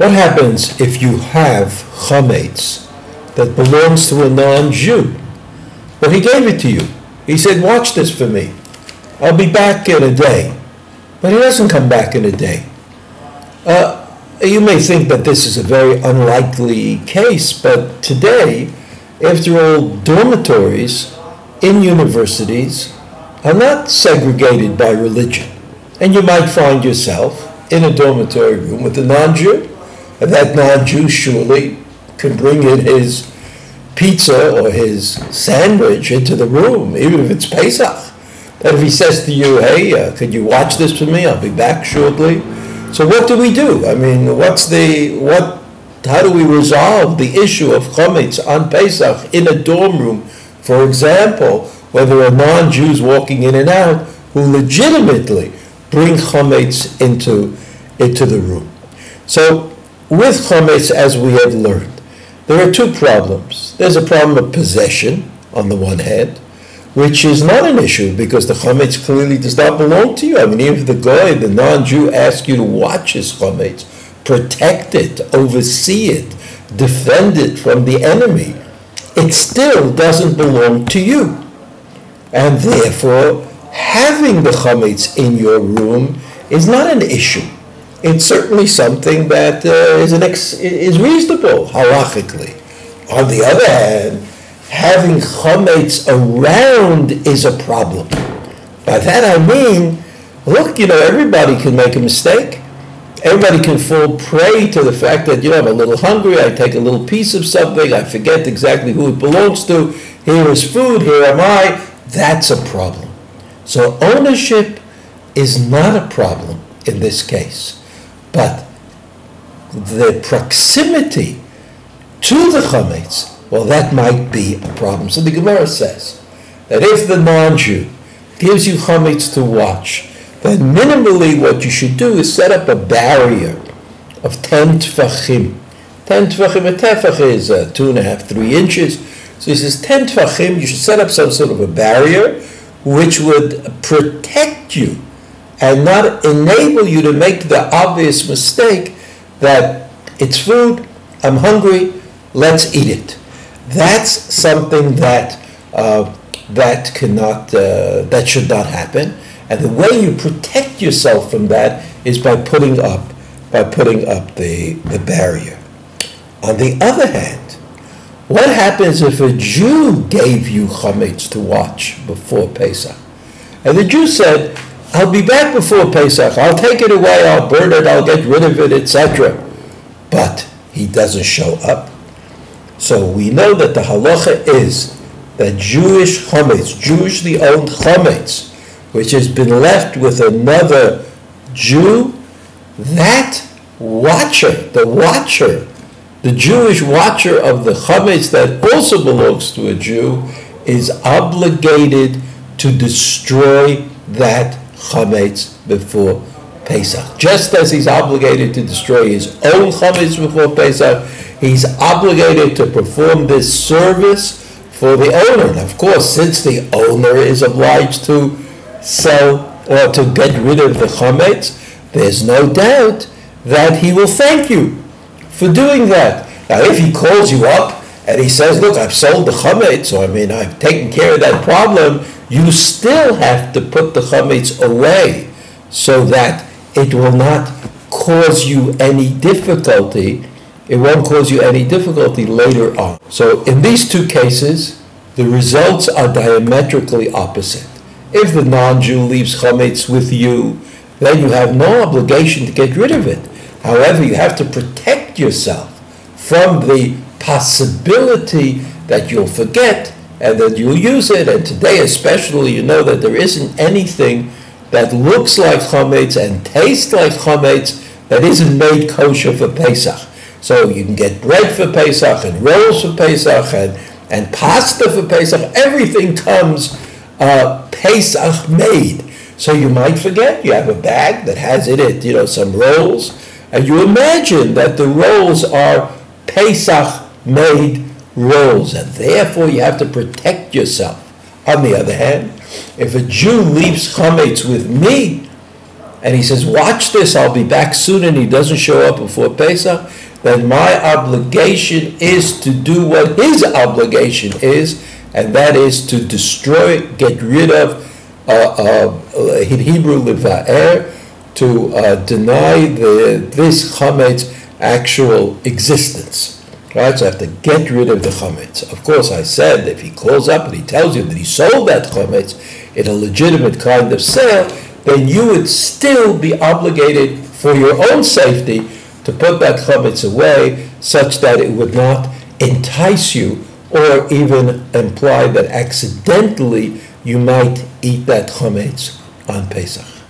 What happens if you have chametz that belongs to a non-Jew? Well, he gave it to you. He said, watch this for me. I'll be back in a day. But he doesn't come back in a day. You may think that this is a very unlikely case, but today, after all, dormitories in universities are not segregated by religion. And you might find yourself in a dormitory room with a non-Jew, and that non-Jew surely can bring in his pizza or his sandwich into the room, even if it's Pesach. And if he says to you, hey, could you watch this for me? I'll be back shortly. So what do we do? I mean, how do we resolve the issue of chametz on Pesach in a dorm room, for example, where there are non-Jews walking in and out who legitimately bring chametz into the room? So with chametz, as we have learned, there are two problems. There's a problem of possession on the one hand, which is not an issue because the chametz clearly does not belong to you. I mean, even if the goy, the non-Jew, asks you to watch his chametz, protect it, oversee it, defend it from the enemy, it still doesn't belong to you. And therefore, having the chametz in your room is not an issue. It's certainly something that is reasonable, halachically. On the other hand, having chametz around is a problem. By that I mean, look, everybody can make a mistake. Everybody can fall prey to the fact that, I'm a little hungry, I take a little piece of something, I forget exactly who it belongs to, here is food, here am I. That's a problem. So ownership is not a problem in this case. But the proximity to the chametz, well, that might be a problem. So the Gemara says that if the non-Jew gives you chametz to watch, then minimally what you should do is set up a barrier of 10 tefachim. 10 tefachim, a tefach is 2.5, 3 inches. So he says 10 tefachim, you should set up some sort of a barrier which would protect you and not enable you to make the obvious mistake that it's food, I'm hungry, let's eat it. That's something that that should not happen. And the way you protect yourself from that is by putting up the barrier. On the other hand, what happens if a Jew gave you chametz to watch before Pesach? And the Jew said, I'll be back before Pesach, I'll take it away, I'll burn it, I'll get rid of it, etc. But he doesn't show up. So we know that the halacha is that Jewish chametz, Jewishly owned chametz, which has been left with another Jew, that watcher, the Jewish watcher of the chametz that also belongs to a Jew, is obligated to destroy that chametz before Pesach. Just as he's obligated to destroy his own chametz before Pesach, he's obligated to perform this service for the owner. And of course, since the owner is obliged to sell or to get rid of the chametz, there's no doubt that he will thank you for doing that. Now, if he calls you up and he says, look, I've sold the chametz, so I've taken care of that problem, you still have to put the chametz away so that it will not cause you any difficulty. It won't cause you any difficulty later on. So in these two cases, the results are diametrically opposite. If the non-Jew leaves chametz with you, then you have no obligation to get rid of it. However, you have to protect yourself from the possibility that you'll forget and that you'll use it. And today especially, you know that there isn't anything that looks like chametz and tastes like chametz that isn't made kosher for Pesach. So you can get bread for Pesach and rolls for Pesach and pasta for Pesach. Everything comes Pesach made. So you might forget. You have a bag that has in it, some rolls, and you imagine that the rolls are Pesach made rolls, and therefore you have to protect yourself. On the other hand, if a Jew leaves chametz with me, and he says, watch this, I'll be back soon, and he doesn't show up before Pesach, then my obligation is to do what his obligation is, and that is to destroy, get rid of, in Hebrew, leva'er, to deny this chametz actual existence. Right, so I have to get rid of the chametz. Of course, I said if he calls up and he tells you that he sold that chametz in a legitimate kind of sale, then you would still be obligated for your own safety to put that chametz away such that it would not entice you or even imply that accidentally you might eat that chametz on Pesach.